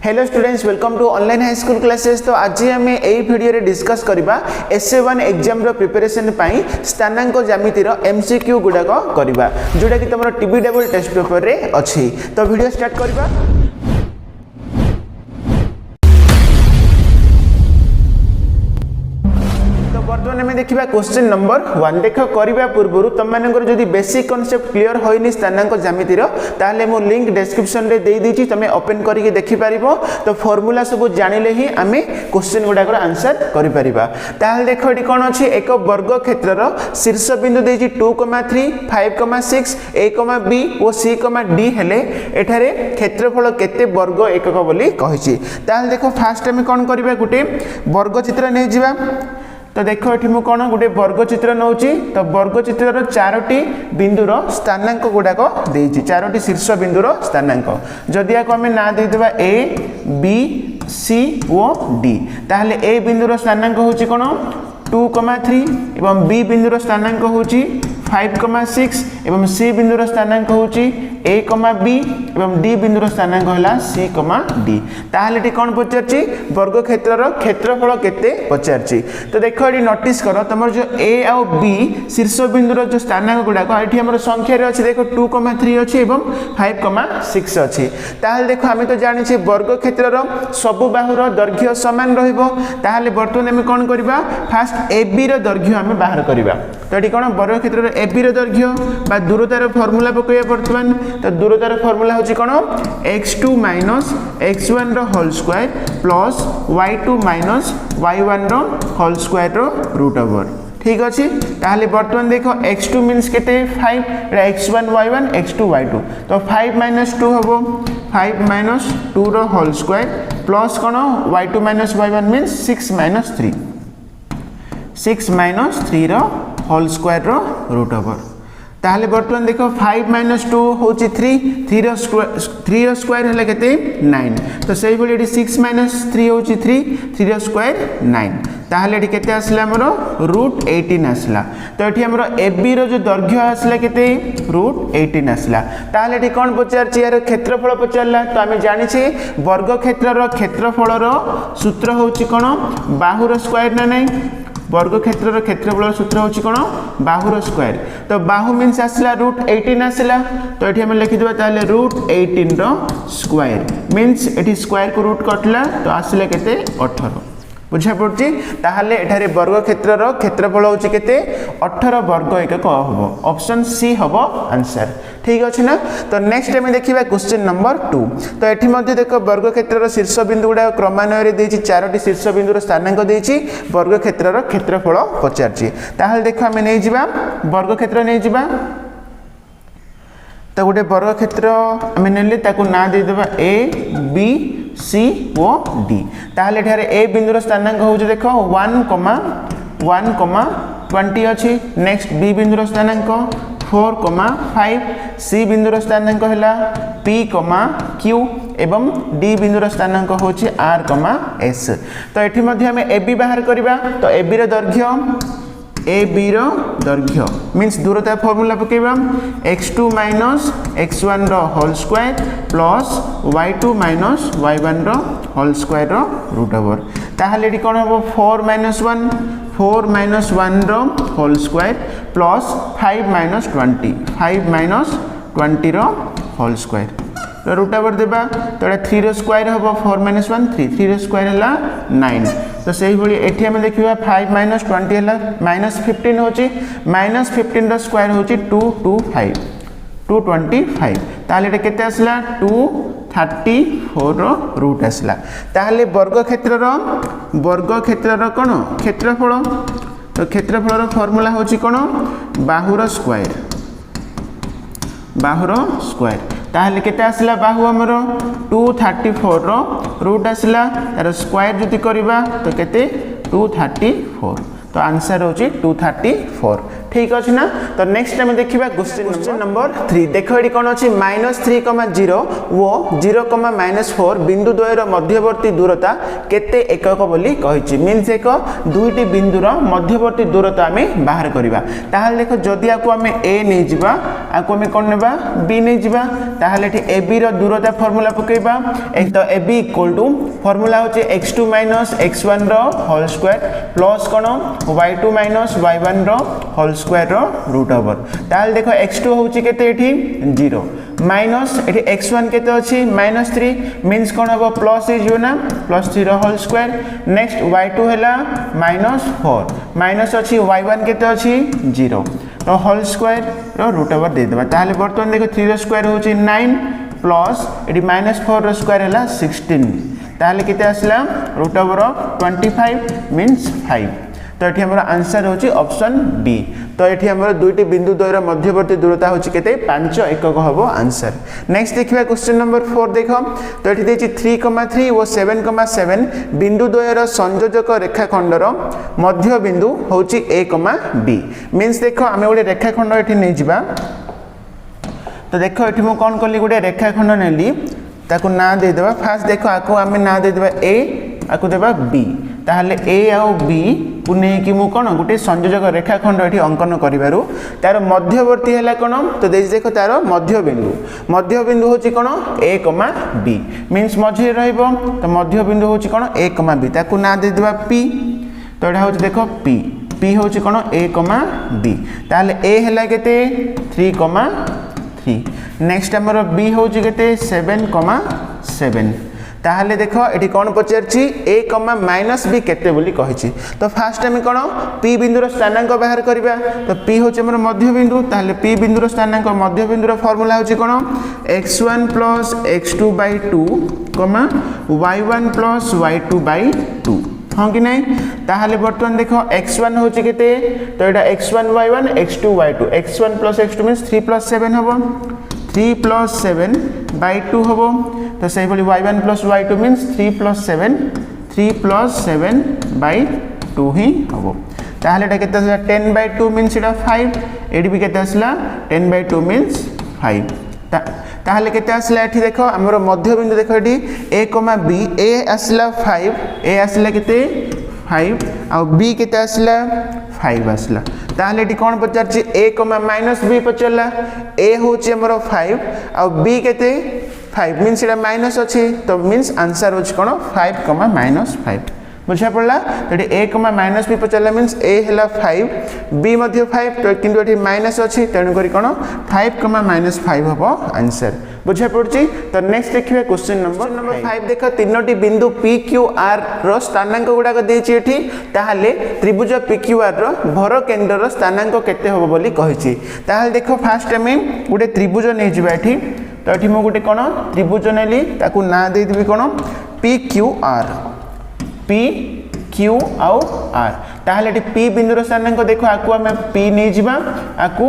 Hello students, welcome to online high school classes. तो आज आम यही वीडियो रे डिस्कस करबा SA1 एग्जाम रो प्रिपरेशन पई स्थानांक ज्यामिति रो MCQ गुडा को करबा जोटा कि तमरो टीबी डबल टेस्ट पेपर रे अछि। तो वीडियो स्टार्ट करबा। बर्तमान में देखा क्वेश्चन नंबर 1 देख करने पूर्व तुम मानकर जदि बेसिक कॉन्सेप्ट क्लियर होइनी स्थानांक ज्यामिति ताले मो लिंक डिस्क्रिप्शन रे दे दीची, तुम ओपन करके देखि पारिबो। तो फॉर्मूला सब जानिले ही आमे क्वेश्चन गुडाकर आंसर करि परिबा। ताले देखो एटी कोन अछि, एक वर्ग क्षेत्रर शीर्ष बिंदु देछि 2,3 5,6 A, B और C, D हेले एठारे क्षेत्रफल केते वर्ग एकक बोली कहिछि। ताले देखो फास्ट आमे कोन करबा, गुटे वर्ग चित्र नै जिबा। तो देखो ये मुझे कौन गोटे वर्गचित्र नौची। तो वर्गचित्र चारोटी बिंदुर स्थानांक गुड़ाक देती, चारोटी शीर्ष बिंदुर स्थानांक जदि आपको आम ना देदेबा A, B, C और D, ताहले A बिंदुर स्थानांक होची कौन 2,3 एवं B बिंदुर स्थानांक होची 5,6 एवं C बिंदुर स्थानांक होची A, B एवं D बिंदुर स्थानांक होला C, D। ताहले टी कोन पचारची, वर्ग क्षेत्रर क्षेत्रफल केते पचारची। तो देखो ये नोटिस करो, तुम जो A और B शीर्ष बिंदुर जो स्थानांक गुड़ाक ये हमर संख्या रे अछि। देखो 2,3 अछि एवं 5,6 अछि। ताहले देखो आमे तो जानि छी वर्ग क्षेत्रर सब बाहुर दैर्घ्य समान रहिबो। ताहले वर्तमान आमे कोन करबा, फास्ट AB रो दैर्घ्य आमे बाहर करबा। तो ये कोन वर्ग क्षेत्रर AB रो दैर्घ्य बा दूरतार फॉर्मूला पकइया वर्तमान। तो दूरतार फॉर्मूला होची कोन x2 - x1 रो whole square plus y2 - y1 रो होल स्क्वायर रो रूट ओवर। ठीक अछि। ताहले वर्तमान देखो x2 मींस केते 5, x1 y1 x2 y2। तो 5 - 2 हबो 5 - 2 रो होल स्क्वायर प्लस कोन y2 - y1 मींस 6 - 3 6 - 3 रो होल स्क्वायर रो रूट ओवर। ताहले वर्तमान देखो 5 - 2 होची 3 रो स्क्वायर हले केते 9। तो सही बोली एटी 6 - 3 होची 3 रो स्क्वायर 9। ताहले एटी केते आसला हमरो √18 आसला। तो एटी हमरो AB रो जो दैर्घ्य आसला केते √18 आसला। ताहले एटी कोन पचारची, यार क्षेत्रफल पचारला। तो आमे जानि छी वर्ग क्षेत्रर क्षेत्रफल रो सूत्र होची कोन बाहुर स्क्वायर ना नै। वर्ग क्षेत्रर क्षेत्रफल सूत्र होची कोन बाहुर स्क्वायर। तो बाहु मींस आसला √18 आसला। तो एठी हम लिखि देबा ताले √18 रो स्क्वायर मींस एठी स्क्वायर को रूट कटला तो आसला केते 18। बुझा पड़ची। ताहले एठारे वर्ग क्षेत्रर क्षेत्रफल होची केते 18 वर्ग एकक हबो। ऑप्शन सी हबो आंसर। ठीक अछि ना। तो नेक्स्ट में देखिबा क्वेश्चन नंबर 2। तो एठी मध्ये देखो वर्ग क्षेत्रर शीर्ष बिंदु गुडा क्रमान्वय रे देछि, चारोटी शीर्ष बिंदुर स्थानांक देछि, वर्ग क्षेत्रर क्षेत्रफल पचारछि। ताहले देखो हम नै जिबा वर्ग क्षेत्र नै जिबा। तो गोटे वर्ग क्षेत्र आम नेले ताकू ना दे देबा A, B, C और D। ताहले एठारे A बिंदुर स्थानांक होउछ देखो 1,20 अछि। नेक्स्ट B बिंदुर स्थानांक 4,5, C बिंदुर स्थानांक हला P, Q एवं D बिंदुर स्थानांक होछि R, S। तो एठी मध्ये हम AB बाहर करबा। तो AB रो दैर्घ्य AB रो दैर्घ्य मींस दूरता फॉर्मूला पकेबा x2 - x1 रो whole square plus y2 - y1 रो होल स्क्वायर रो रूट ओवर। ताहले एटी कोन हो 4 - 1 रो होल स्क्वायर प्लस 5 - 20 रो होल स्क्वायर तो रूट ओवर देबा। तो 3 रो स्क्वायर हो 4 - 1 3 रो स्क्वायर हला 9। तो सही भली एठी हम देखिबा 5 - 20 हला -15 होची, -15 रो स्क्वायर होची 225। ताहले एटा केते आसला 234 रो रूट आसला। ताहले वर्ग क्षेत्रर कोन क्षेत्रफल। तो क्षेत्रफल फॉर्मूला होची कोन बाहुर स्क्वायर। ताहले केते आसला बाहु हमरो 234 रो रूट आसला, तार स्क्वायर जति करबा तो केते 234। तो आंसर होची 234। ठीक अछि ना। तो नेक्स्ट टाइम देखिबा क्वेश्चन नंबर 3 देखो एडी कोन अछि -3,0 वो 0,-4 बिंदु द्वयर मध्यवर्ती दूरता केते एकक बोली कहिछि मींस एक दुईटी बिंदुर मध्यवर्ती दूरता हमें बाहर करिबा ताहाले देखो जदि आको हमें a नै जिबा आको हमें कोन नेबा b नै जिबा ताहाले एठी ab रो दूरता फार्मूला पकेबा एक तो ab = फार्मूला होचे x2 - x1 रो होल स्क्वायर प्लस कोन y2 - y1 रो होल स्क्वायर रो रूट ओवर ताहाले देखो x2 होची केते एठी 0 माइनस एठी x1 केते अछि -3 मींस कोन हबो प्लस हे जो ना +3 रो होल स्क्वायर नेक्स्ट y2 हैला -4 माइनस अछि y1 केते अछि 0 तो होल स्क्वायर रो रूट ओवर दे देबा ताहाले बर्तन देखो 3 रो स्क्वायर होची 9 प्लस एठी -4 रो स्क्वायर हैला 16 ताहाले केते आसला रूट ओवर 25 मींस 5 तो एठी हमर आंसर होची ऑप्शन बी तो एठी हमर दुईटी बिंदु द्वयर मध्यवर्ती दूरता होची केते 5 एकक हबो आंसर नेक्स्ट देखिबा क्वेश्चन नंबर 4 देखो तो एठी देछि 3,3 व 7,7 बिंदु द्वयर संयोजक रेखाखंडर मध्य बिंदु होची a, b मींस देखो हमें ओडे रेखाखंड एठी नै जिबा तो देखो एठी मो कोन करली गोटे रेखाखंड नेली ताकू ना दे देबा फास्ट देखो आको हमें ना दे देबा a आको देबा b ताहले a आ b को नै कि मु कोन गोटे संयोजक रेखाखंड एठी अंकन करिवारु तार मध्यवर्ती हैला कोन तो देखो तार मध्य बिंदु होची कोन a, b मींस मझे रहइबो तो मध्य बिंदु होची कोन a, b ताकू ना दे देबा p तो एटा होची देखो p होची कोन a, b ताहले a हैला केते 3,3 नेक्स्ट हमर b होची केते 7,7 ताहले देखो एठी कोन पचारछि a, -b केते बोली कहिछि तो फास्ट हम कोन p बिंदुर स्थानांक बाहर करिबा तो p होचे हमर मध्य बिंदु ताहले p बिंदुर स्थानांक मध्य बिंदुर फार्मूला होची कोन x1 + x2/2, y1 + y2/2 हां कि नै ताहले बर्तमान देखो x1 होची केते तो एटा x1 y1 x2 y2 x1 + x2 means 3 + 7 हबो 3 + 7/2 हबो तो सही बोली y1 + y2 मींस 3 + 7 3 + 7/2 ही हबो ताहले एटा केते आसला 10/2 मींस एटा 5 एडी भी केते आसला 10/2 मींस 5 ताहले केते आसला एठी देखो हमर मध्य बिंदु देखो एठी a, b a आसला 5 a आसला केते 5 आ b केते आसला 5 आसला ताहले एठी कोन पचारछि a, -b पचला a होछि हमर 5 आ b केते 5 मींस एटा माइनस अछि तो मींस आंसर होछि कोन 5, -5 बुझा पड़ला तो a, -b पचला मींस a हैला 5 b मध्ये 5 तो किंतु एठी माइनस अछि तेनु करी कोन 5, -5 हबो आंसर बुझा पड़छि तो नेक्स्ट देखिबा क्वेश्चन नंबर 5 देखो तीनोटी बिंदु p q r रो स्थानांक गुडा को देछि एठी ताहाले त्रिभुज p q r रो भर केंद्र रो स्थानांक केते हबो बोली कहिछि ताहाले देखो फास्ट में गुडे त्रिभुज नै जिबा एठी तो एठी मो गुटे कोन त्रिभुज नेली ताकू ना दे दिबी कोन p q r p q आउ r ताहाले एठी p बिंदुर स्थानांक देखो आकू हमें p नै जिबा आकू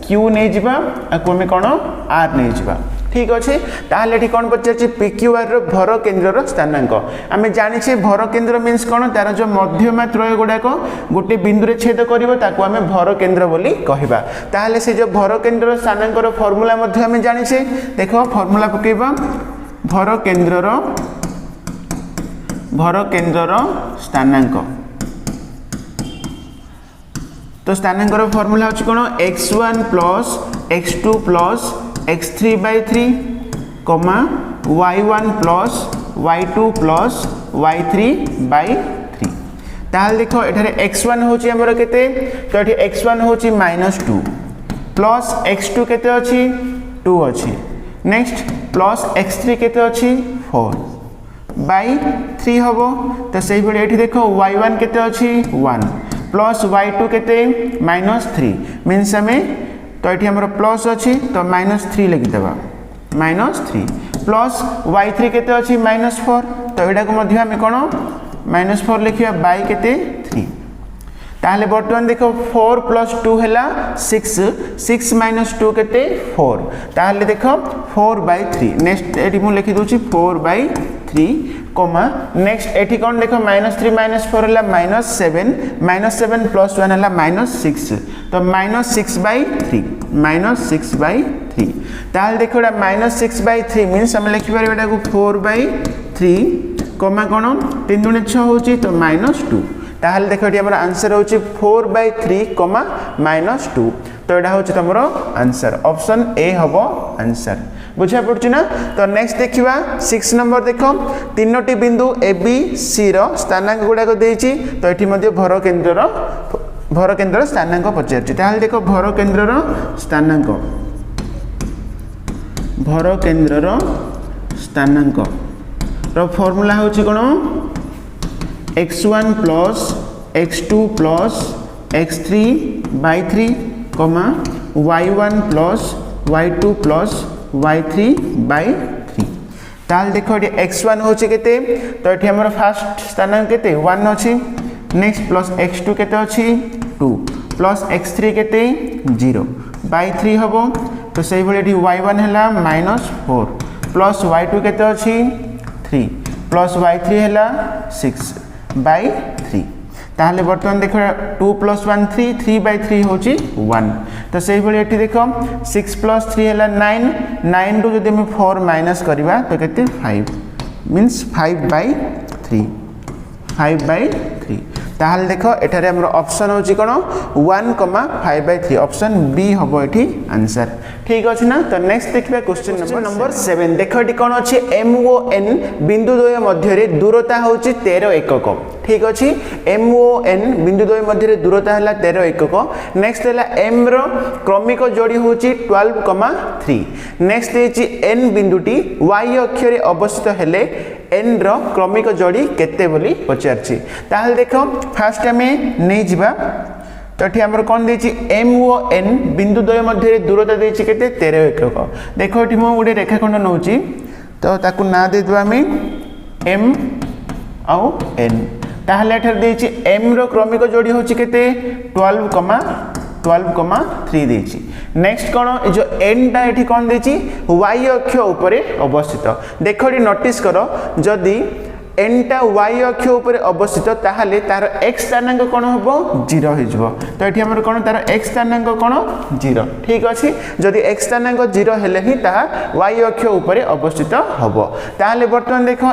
q नै जिबा आकू हमें कोन r नै जिबा ठीक अछि ताहाले एठी कोन पचारछि p q r रो भर केंद्र रो स्थानांक हमें जानि छे भर केंद्र मींस कोन तार जो मध्यमा त्रय गुडा को गोटे बिंदु रे छेद करिवो ताकू हमें भर केंद्र बोली कहिबा ताहाले से जो भर केंद्र रो स्थानांक रो फार्मूला मध्ये हमें जानि छे देखो फार्मूला पकेबा भर केंद्र रो स्थानांक तो स्थानांक रो फार्मूला होछि कोन x1 + x2 + x3/3, y1 + y2 + y3/3 ताहाले देखो एठारे x1 होछि हमर केते तो एठी x1 होछि -2 प्लस x2 केते अछि 2 अछि नेक्स्ट प्लस x3 केते अछि 4/3 हबो तो सही बडे एठी देखो y1 केते अछि 1 प्लस y2 केते -3 मींस हमें तो एठी हमर प्लस अछि तो -3 लिखि देबा -3 प्लस y3 केते अछि -4 तो एडा को मध्ये हम कोन -4 लिखिया बाय केते 3 ताहले बर्तमान देखो 4 प्लस 2 है 6 6 माइनस 2 केते 4 ताहले देखो 4/3 नेक्स्ट एटी मु लिखि दोची 4/3 कोमा नेक्स्ट एटी कोन देखो -3 - 4 है -7 -7 + 1 है -6 तो -6/3 -6/3 ताहले देखो -6/3 मींस हम लिखि परबे एटा को 4/3 कोमा कोन 3 * 6 होची तो -2 ताहले देखो ये हमर आंसर होची 4/3 कोमा -2 तो एटा होची तमरो आंसर ऑप्शन ए हबो आंसर बुझा पड़छि ना। तो नेक्स्ट देखिबा 6 नंबर देखो तीनोटी बिंदु ए बी सी रो स्थानांक गुडा को देछि तो एठी मध्ये भर केंद्र स्थानांक पचारछि ताहले देखो भर केंद्र स्थानांक रो फार्मूला होछि कोन x1 plus x2 plus x3/3 comma y1 plus y2 plus y3/3 ताल देखो ये x1 होचे केते तो एठी हमर फर्स्ट स्थानांक केते 1 अछि नेक्स्ट प्लस x2 केते अछि 2 प्लस x3 केते 0/3 हबो तो सही भले एठी y1 हैला -4 प्लस y2 केते अछि 3 प्लस y3 हैला 6/3 ताहले बर्तमान देखो 2 + 1 3 3/3 होची 1 तो सही भली एठी देखो 6 + 3 हैला 9 9 रो जदि हम 4 माइनस करबा तो केते 5 मींस 5/3 ताहले देखो एठारे हमर ऑप्शन होची कोन 1, 5/3 ऑप्शन बी हबो एठी आंसर ठीक अछि ना। तो नेक्स्ट देखबा क्वेश्चन नंबर 7 देखो एठी कोन अछि एम ओ एन बिंदु द्वय मध्य रे दूरता होची 13 एकक ठीक अछि एम ओ एन बिंदु द्वय मध्य रे दूरता हला 13 एकक नेक्स्ट हला एम रो क्रमिक जोड़ी होची 12,3 नेक्स्ट हेची एन बिंदुटी y अक्ष रे अवस्थित हेले एन रो क्रमिक जोड़ी केते बोली पचारछि ताहले देखो फर्स्ट हमें नै जिबा तो एठी हमर कोन देछि एम ओ एन बिंदु द्वय मध्य रे दूरता देछि केते 13 एकक देखो एठी मो गुडे रेखाखंड नउछि तो ताकू ना दे दबा हमें एम आउ एन ताहले एठर देछि एम रो क्रमिक जोड़ी होछि केते 12,3 देछि नेक्स्ट कोन ए जो एन टा एठी कोन देछि y अक्ष ऊपरे अवस्थित देखो एठी नोटिस करो जदी एन टा y अक्ष ऊपरे अवस्थित ताहले तार x स्थानांक कोन हबो 0 हो जबो तो एठी हमर कोन तार x स्थानांक कोन 0 ठीक अछि जदी x स्थानांक 0 हेले ही ता y अक्ष ऊपरे अवस्थित हबो ताहले वर्तमान देखो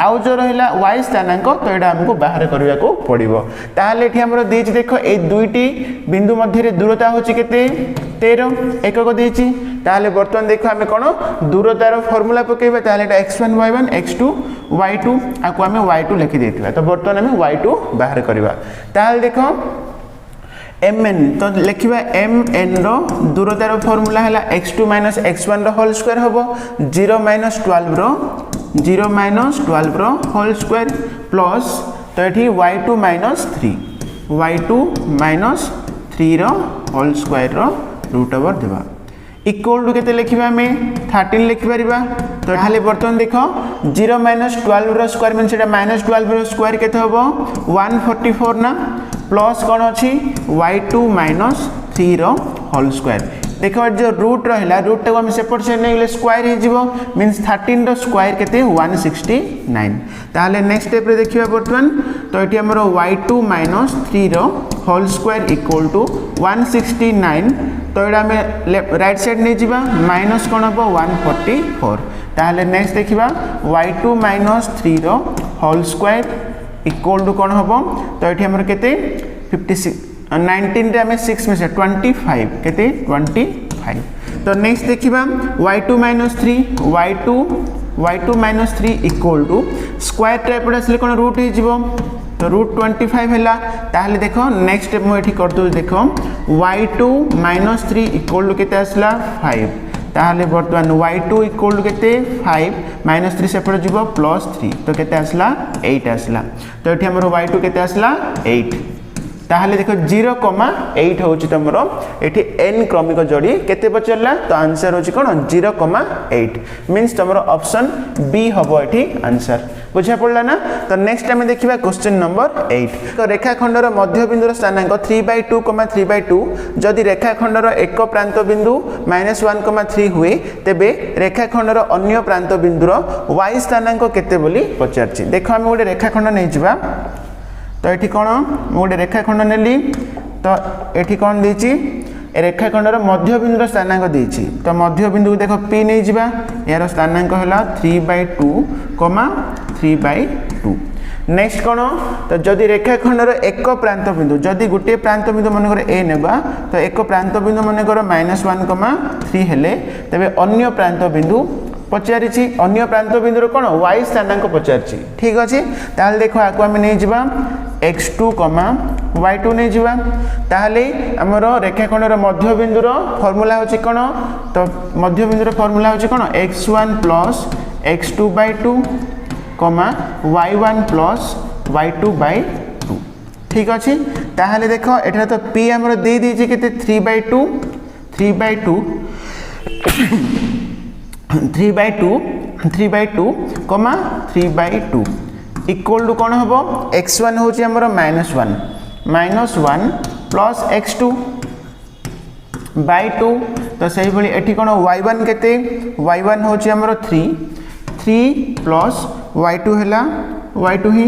आउ जो रहिला y स्थानांक तो एटा हमको बाहर करिया को पड़िबो ताहले एठी हमर देछि देखो ए दुईटी बिंदु मध्य रे दूरता होछि केते 13 एकक देछि ताहले वर्तमान देखो हमें कोन दूरतार फार्मूला पकेबा ताहले एटा x1 y1 x2 y2 आको हमें y2 लिखि देथिबा तो वर्तमान हमें y2 बाहर करिबा ताहले देखो mn तो लिखिबा mn रो दूरतार फार्मूला हला x2 - x1 रो होल स्क्वायर हबो 0 - 12 रो 0 - 12 रो होल स्क्वायर प्लस तो एठी y2 - 3 रो होल स्क्वायर रो रूट ओवर देबा इक्वल टू केते लिखिबा हमें 13 लिखि परिबा तो हाले वर्तमान देखो 0 - 12 रो स्क्वायर मीन सेटा -12 रो स्क्वायर केते होबो 144 ना प्लस कोन अछि y2 - 3 रो होल स्क्वायर देखो जो रूट रहला रूट को हम सेपट से नेले स्क्वायर हे जिवो मींस 13 रो स्क्वायर केते 169 ताले नेक्स्ट स्टेप रे देखिबा वर्तमान तो एठी हमरो y2 - 3 रो होल स्क्वायर इक्वल टू 169 तो एडा में राइट साइड नै जिबा माइनस कोन हबो 144 ताले नेक्स्ट देखिबा y2 - 3 रो होल स्क्वायर इक्वल टू कोन हबो तो एठी हमर केते 56 19 रे हमें 6 में से 25 केते 25 तो नेक्स्ट देखिबा y2 - 3 y2 - 3 equal to square type असले कोन रूट हे जिवो तो रूट 25 हैला ताहले देखो नेक्स्ट स्टेप मो एठी कर दो देखो y2 - 3 इक्वल टू केते असला 5 ताहले वर्तमान y2 इक्वल टू केते 5 - 3 सेपट जिवो +3 तो केते असला 8 असला तो एठी हमरो y2 केते असला 8 ताहले देखो 0,8 होची तमरो एठी n क्रमिक जोड़ी केते पचरला तो आंसर होची कोन 0,8 मींस तमरो ऑप्शन बी हबो एठी आंसर बुझा पड़ला ना। तो नेक्स्ट आम देखा क्वेश्चन नंबर 8 तो रेखाखंडर मध्यबिंदुर स्थानांक 3/2, 3/2 जदि रेखाखंडर एक प्रांत बिंदु -1,3 हुए तेबे रेखाखंडर अन्य प्रांत बिंदुर y स्थानांक केते बोली पचारछि। देखो आम गोटे रेखाखंड नहीं जिबा तो ये कौन गोटे रेखाखंड नेली तो ये कौन देछि रेखाखंडर मध्यबिंदुर स्थानांक देछि तो मध्यबिंदु देख P नहीं जिबा यार स्थानांक है 3/2, 3/2। नेक्स्ट कौन तो जदि रेखाखंडर एक प्रांत बिंदु जदि गोटे प्रांत बिंदु मनकर ए नेबा तो एक प्रांत बिंदु मनकर -1,3 हेले तेबे अन्य प्रांत बिंदु पचारिछि अन्य प्रांत बिंदुर कौन y स्थानांक पचारिछि। ठीक अच्छे ताहले देखो आको आम नहीं जिबा x2, y2 नहीं जिबा ताहले हमर रेखाखंडर मध्यबिंदुर फार्मूला होछि कोन तो मध्यबिंदुर फार्मूला होछि कोन x1 + x2/2, y1 + y2/2। ठीक अच्छे ताहले देखो एठा तो p हमर दे दीछि केते 3/2, 3/2 इक्वल टू कौन हम x1 हूँ -1 प्लस x2/2 तो से भाई एटी कौन y1 केते y1 हूँ 3 प्लस y2 है y2 ही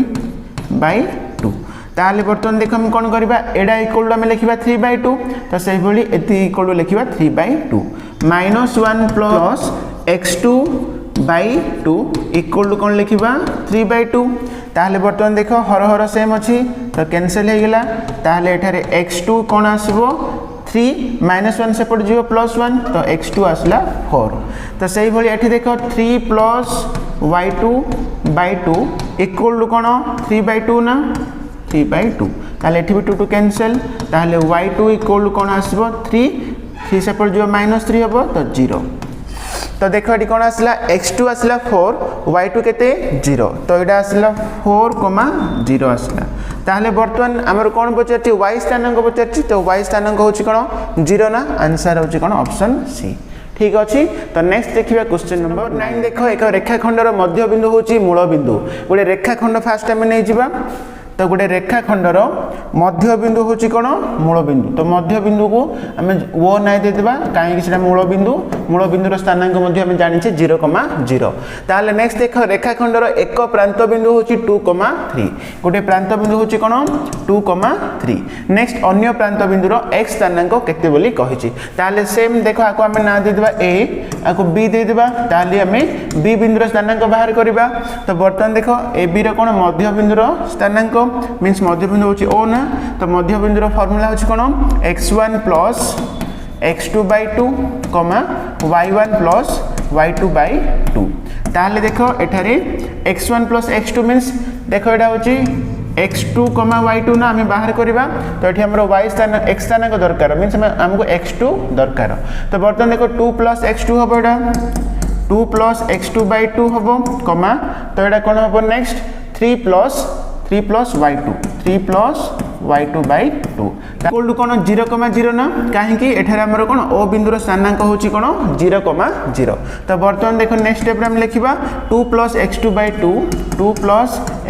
/2 ताहले बर्तमान देख हम कौन करबा एडा इक्वल टू आम लिखा 3/2 तो से भाई एति इक्वल टू लिखा 3/2 -1 प्लस x2/2 इक्वल टू कौन लिखा 3/2 ताहले बर्तमान देख हर हर सेम अच्छी तो कैंसिल हो गला ताहले एठारे x2 कौन आसबो 3 -1 सेपट जीव +1 तो x2 आसला 4 तो से भाई एठी देख 3 + y2/2 इक्वल टू कौन 3/2 ना 3/2 ताहले एठी भी 2 कैंसिल ताहले y2 इक्वल टू कौन आसबो 3 सेपट जीव -3 हम तो 0 तो देख ये कौन आसला x2 आसला 4 y2 केते 0 तो यहाँ आसला 4, 0 आसला ताहले बर्तमान आमर कौन पचार y स्थानांक पचार तो y स्थानांक होची कौन 0 ना आंसर होची कौन ऑप्शन सी। ठीक अच्छे तो नेक्स्ट देखिए क्वेश्चन नंबर 9 देख एक रेखाखंडर मध्यबिंदु होची मूलबिंदु गोटे रेखाखंड फास्ट आम नहीं जिबा तो गोटे रेखाखंडर मध्यबिंदु होची कौन मूलबिंदु तो मध्यबिंदु को आम ओ ना देदेबा कहीं मूलबिंदुर स्थानांक आम जानी 0,0 ताहले नेक्स्ट देख रेखाखंडर एक प्रांत बिंदु होची 2,3 गोटे प्रांत बिंदु होची कौन 2,3 नेक्स्ट अन्य प्रांत बिंदुर x स्थानांक केते बोली कहिछि ताहले सेम देख आको आम ना देदेबा a आको b देदेबा ताहले आम b बिंदुर स्थानांक बाहर करबा तो बर्तमान देख ए b रो कौन मध्यबिंदुर स्थानांक मीन्स मध्यबिंदु होची ओ ना तो मध्यबिंदुर फार्मूला होची कोन x1 + x2/2, y1 + y2/2 ताहले देखो एठारे x1 + x2 मीन्स देखो एटा होची x2, y2 ना आम बाहर करबा तो एठी हमरो y स्थानांक x स्थानांक दरकार मीन्स हमको x2 दरकार तो बर्तमान देखो 2 + x2 हबो एटा 2 + x2/2 हबो तो एटा कोन हबो next 3 + y2 3 + y2/2 equal to कौन 0,0 ना कहीं एठारे हमर कौन ओ बिंदुर स्थानांक होची कौन 0,0 तो बर्तमान देखो नेक्स्ट स्टेप हम लिखिबा 2 + x2/2 2 +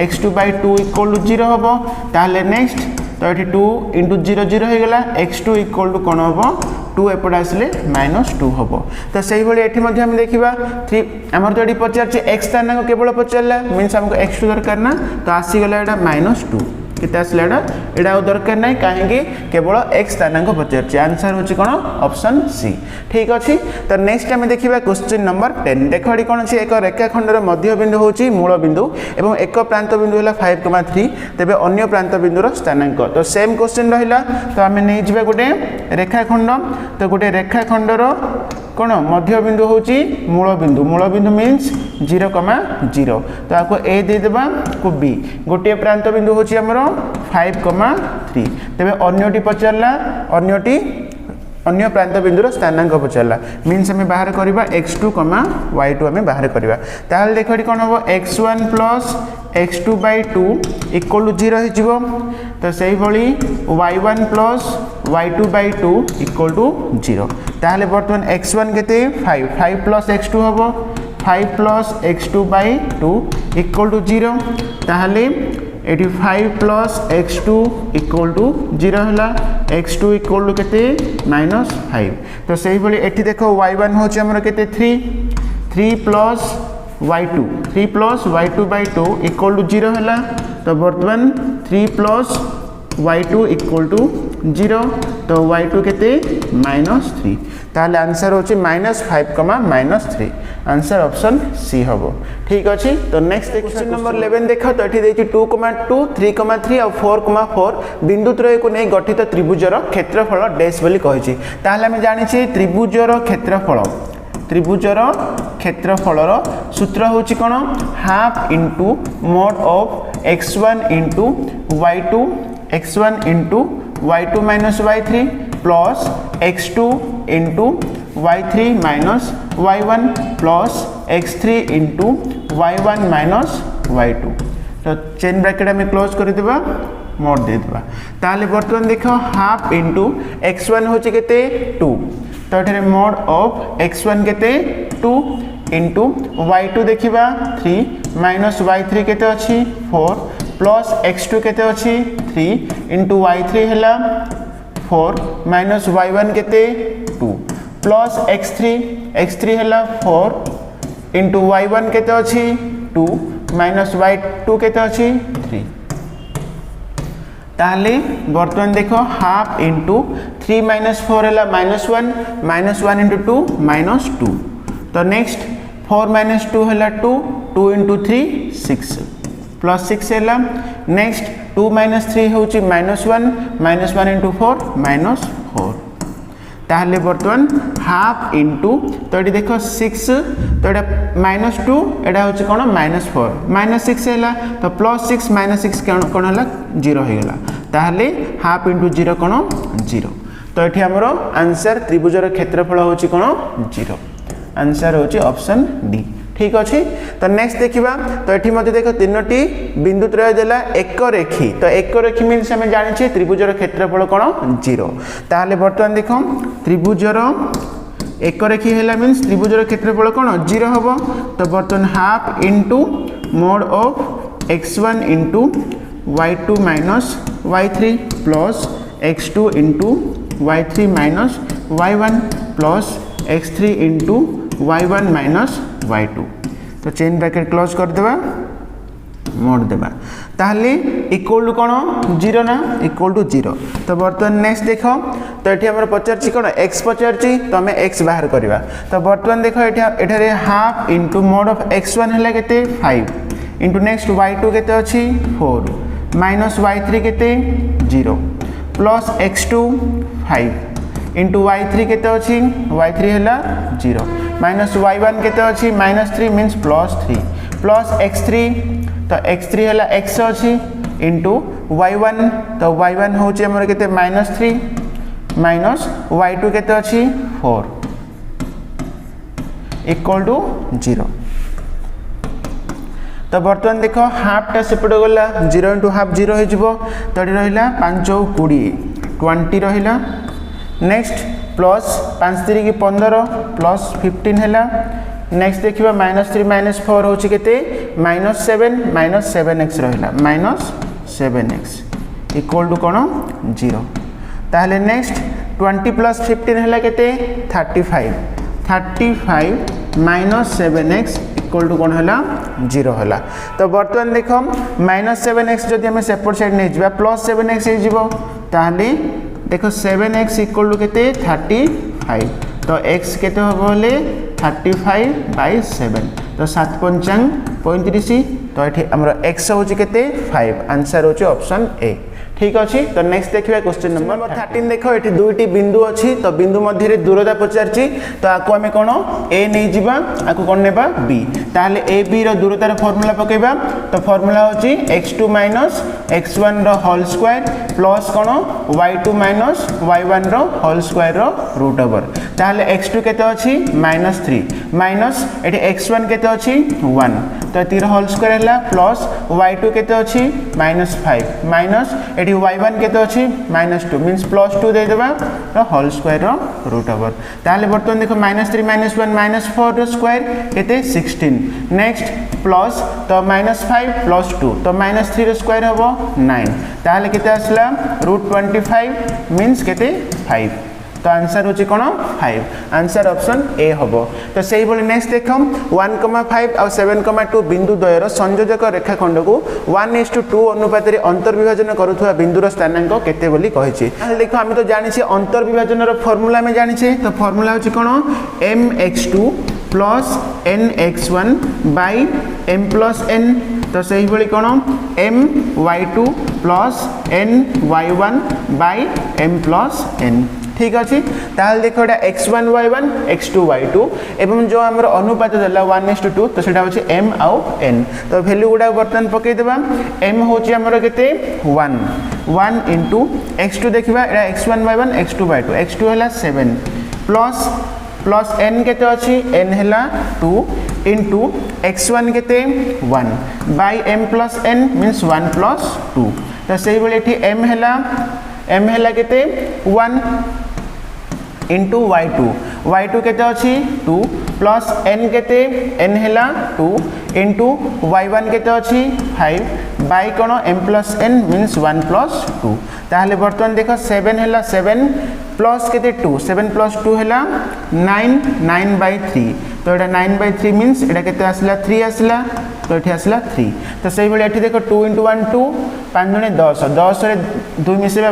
x2/2 इक्वल टू 0 हबो ताहले नेक्स्ट तो ये 2 × 0 0 हो गला x2 इक्वल टू कौन हम 2 एपटे आसले -2 हम तो से भाई ये आम देखा 3 आमर तो ये पचार x स्थानांक केवल पचारा मीन्स आमको x2 दरकार ना तो आसीगला यहाँ -2 केते आसला यहाँ दरकार ना कहीं केवल x स्थानांक पचार आंसर होची कौन ऑप्शन सी। ठीक अच्छे तो नेक्स्ट आम देखा क्वेश्चन नंबर 10 देख ये कौन अच्छे एक रेखाखंडर मध्यबिंदु होची मूलबिंदु एवं एक प्रांत बिंदु है 5,3 तेबे अन्य प्रांत बिंदुर स्थानांक तो सेम क्वेश्चन रहा तो आम नहीं जावा गोटे रेखाखंड तो गोटे रेखाखंडर कौन मध्यबिंदु होची मूलबिंदु मीन्स 0,0 तो आपको ए देदेबा को बी गोटे प्रांत बिंदु होची हमर 5,3 तेबे अन्यटी पचारला अन्य प्रांत बिंदुर स्थानांक पचारला मीन्स आम बाहर करबा x2, y2 आम बाहर करबा ताहले देखो कौन हम x1 + x2/2 इक्वल टू 0 हो तो से भाई y1 + y2/2 इक्वल टू 0 ताहले बर्तमान x1 केते 5 + x2 हम 5 प्लस x2/2 इक्वल टू 0 ताहले eighty 5 plus x2 equal to 0 हला x2 इक्वल टू केते -5 तो सही भली एटी देखो y1 होची हमर केते 3 प्लस y2/2 इक्वल टू 0 हला तो वर्तमान 3 प्लस y2 इक्वल टू 0 तो y2 केते -3 ताहले आंसर होची -5, -3 आंसर ऑप्शन सी हबो ठीक अछि। तो नेक्स्ट क्वेश्चन नंबर 11 देखो तो एठी देछि 2,2 3,3 और 4,4 बिंदु त्रय को नै गठित त्रिभुजर क्षेत्रफल डैश बोली कहिछि ताहले हम जानि छी त्रिभुजर क्षेत्रफलर सूत्र होछि कोन half into mod of x1 into y2 x1 into y2 minus y3 plus x2 into y3 minus y1 plus x3 into y1 minus y2 तो चेन ब्रैकेट में क्लोज कर देबा मोड दे देबा ताले वर्तमान देखो हाफ इनटू x1 होछि केते 2 तो एठरे मोड ऑफ x1 केते 2 इनटू y2 देखिबा 3 माइनस y3 केते अछि 4 प्लस x2 केते अछि 3 इनटू y3 हला 4 माइनस y1 केते 2 प्लस x3 हला 4 इनटू y1 केते अछि 2 माइनस y2 केते अछि 3 ताले वर्तमान देखो हाफ इनटू 3 माइनस 4 हला -1 इनटू 2 -2 तो नेक्स्ट 4 माइनस 2 हला 2 इनटू 3 6 प्लस 6 हला नेक्स्ट 2 माइनस 3 होची -1 इनटू 4 -4 ताहले वर्तमान हाफ इनटू तो ये देखो 6 तो एटा -2 एटा होची कोन -4 -6 हला तो +6 -6 कोन हला 0 हो गला ताहले हाफ इनटू 0 कोन 0 तो एठी हमरो आंसर त्रिभुजर क्षेत्रफल होची कोन 0 आंसर होची ऑप्शन डी ठीक अछि। तो नेक्स्ट देखिबा तो एठी मध्ये देखो तीनोटी बिंदु त्रय देला एक रेखी तो एक रेखी मीन्स हम जानि छी त्रिभुजर क्षेत्रफल कोन 0 ताहले वर्तमान देखो त्रिभुजर एक रेखी हैला मीन्स त्रिभुजर क्षेत्रफल कोन 0 हबो तो वर्तमान half into mod of x1 into y2 minus y3 plus x2 into y3 minus y1 plus x3 into y1 minus y2 तो चेन ब्रैकेट क्लोज कर देबा मोड देबा ताहले इक्वल टू कोन 0 ना इक्वल टू 0 तो वर्तमान नेक्स्ट देखो तो एठी हमर पचारची कोन x पचारची तो हमें x बाहर करबा तो वर्तमान देखो एठारे half into mod of x1 हला केते 5 इनटू नेक्स्ट y2 केते अछि 4 माइनस y3 केते 0 प्लस x2 5 इनटू y3 केते अछि y3 हला 0 माइनस y1 केते अछि -3 मीन्स +3 प्लस x3 तो x3 हला x अछि इनटू y1 तो y1 होची हमर केते -3 माइनस y2 केते अछि 4 इक्वल टू 0 तो बर्तमान देखो हाफ टा सेपटे गला 0 इनटू हाफ 0 हो जिवो तो एठी रहिला 5 20 रहिला नेक्स्ट प्लस 5 3 की 15 प्लस 15 हैला नेक्स्ट देखिबा -3 -4 होची केते -7 -7x रहिला -7x इक्वल टू कोन 0 ताहले नेक्स्ट 20 प्लस 15 हैला केते 35 -7x इक्वल टू कोन हैला 0 हैला तो वर्तमान देखो -7x जदि हम सेपट साइड नै जिबा +7x हे जिवो ताहले देखो 7x इक्वल टू केते 35 तो x केते होबो ले 35/7 तो 7 पंचांग 35 तो एठी हमर x होची केते 5 आंसर होची ऑप्शन ए ठीक अछि। तो नेक्स्ट देखिबा क्वेश्चन नंबर 13 देखो एठी दुईटी बिंदु अछि तो बिंदु मध्य रे दूरता पचारछि तो आको हमें कोन a नै जिबा आको कोन नेबा b ताले a b रो दूरता रो फार्मूला पकेबा तो फार्मूला होची x2 - x1 रो होल स्क्वायर प्लस कोन y2 - y1 रो होल स्क्वायर रो रूट ओवर ताले x2 केते अछि -3 माइनस एठी x1 केते अछि 1 तो ये होल स्क्वायर है प्लस y2 केते अछि -5 माइनस एटी y1 केते अछि -2 मींस +2 दे देबा तो होल स्क्वायर रो रूट ओवर ताले बर्तन देखो -3 -1 -4 रो स्क्वायर केते 16 नेक्स्ट प्लस तो -5 + 2 तो -3 रो स्क्वायर हबो 9 ताले केते आसला √25 मींस केते 5 तो आंसर होची कोन 5 आंसर ऑप्शन ए हबो तो सेही बोली नेक्स्ट देखम 1,5 और 7,2 बिंदु द्वयर संयोजक रेखाखंड को 1:2 अनुपात रे अंतर्विभाजन करूथवा बिंदुर स्थानांक केते बोली कहिछि ताले देखो हम तो जानि छी अंतर्विभाजन रो फार्मूला में जानि छी तो फार्मूला होची कोन mx2 + nx1 / m + n तो सही बोली कोन my2 + ny1 / m + n ठीक अच्छे ताल देखो एटा x1 y1 x2 y2 एवं जो हमर अनुपात देला 1:2 तो सेटा होची m आउ n तो वैल्यू गुडा बर्तन पके देबा m होची हमर केते 1 * x2 देखिबा एटा x1 y1 x2 y2 x2 हला 7 प्लस n केते अछि n हला 2 * x1 केते 1 / m + n मींस 1 + 2 तो सही बोले एठी m हला केते 1 * y2 केते अछि 2 प्लस n केते n हला 2 * y1 केते अछि 5 बाय कोन m + n मींस 1 + 2 ताहले बर्तन देखो 7 हला 7 प्लस केते 2 7 + 2 हला 9/3 तो एटा 9/3 मींस एटा केते आसला 3 आसला तो एठी आसला 3 तो सही बेले एठी देखो 2 * 1 2 5 * 10 10 रे 2 मिसेबा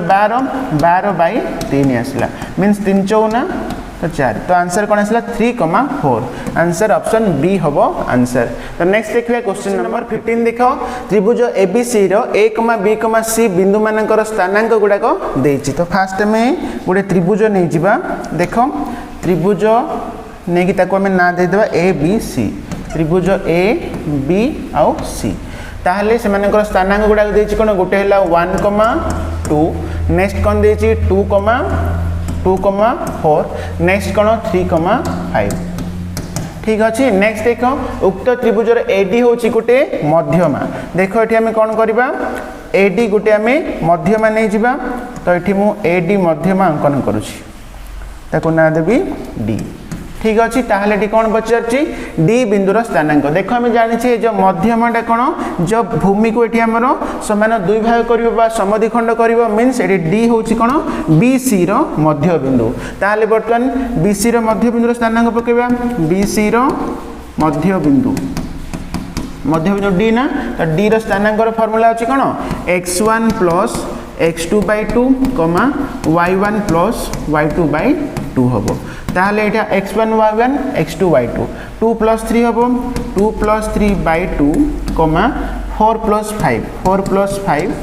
12/3 आसला मींस 3 * 4 तो 4 तो आंसर कोन आसला 3,4 आंसर ऑप्शन बी हबो आंसर तो नेक्स्ट देखिबा क्वेश्चन नंबर 15 देखो त्रिभुज एबीसी रो a, b, c बिंदु मानकर स्थानांक गुडा को देछि तो फास्ट में गुडे त्रिभुज नै जिबा देखो त्रिभुज नै कि ताको हम ना दे देबा a b c त्रिभुज a b आउ c ताहले से मानकर स्थानांक गुडा को देछि कोन गोटे हला 1,2 नेक्स्ट कोन देछि 2,4 नेक्स्ट कोन 3,5 ठीक अच्छे नेक्स्ट देखो उक्त त्रिभुजर एडी होची गोटे मध्यमा देखो एठी हमें कोन करबा एडी गोटे हमें मध्यमा नै जिबा तो एठी मु एडी मध्यमा अंकन करूची ताको ना देबी डी ठीक अच्छे ताहले डी कोन बचरची डी बिंदुर स्थानांक देखो हम जानि छे जो मध्यमाटा कोन जो भूमि को एठी हमरो समान दुई भाग करिवो बा समद्विखंड करिवो मींस एठी डी होची कोन बीसी रो मध्य बिंदु ताहले बर्तन बीसी रो मध्य बिंदुर स्थानांक पकेबा बीसी रो मध्य बिंदु डी ना तो डी रो स्थानांक रो फार्मूला होची कोन x1 + x2/2, y1 + y2/2 हबो ताहले एटा x1 y1 x2 y2 2 + 3 हबो 2 + 3/2, 4 +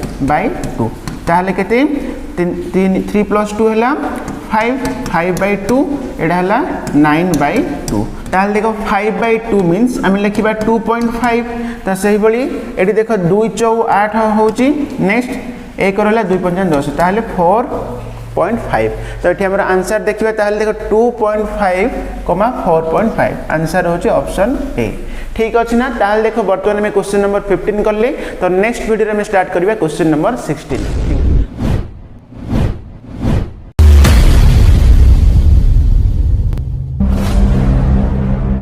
5/2 ताहले केते 3 + 2 हला 5/2 एटा हला 9/2 ताहले देखो 5/2 मींस हम लिखिबा 2.5 तो सही बली एटी देखो 2 * 4 8 होची नेक्स्ट 1 रहला 2 * 10 ताहले 4.5 तो एठी हमर आंसर देखिबा ताहले देखो 2.5, 4.5 आंसर होची ऑप्शन ए ठीक अछि ना ताहले देखो वर्तमान में क्वेश्चन नंबर 15 करले तो नेक्स्ट वीडियो में स्टार्ट करबा क्वेश्चन नंबर 16।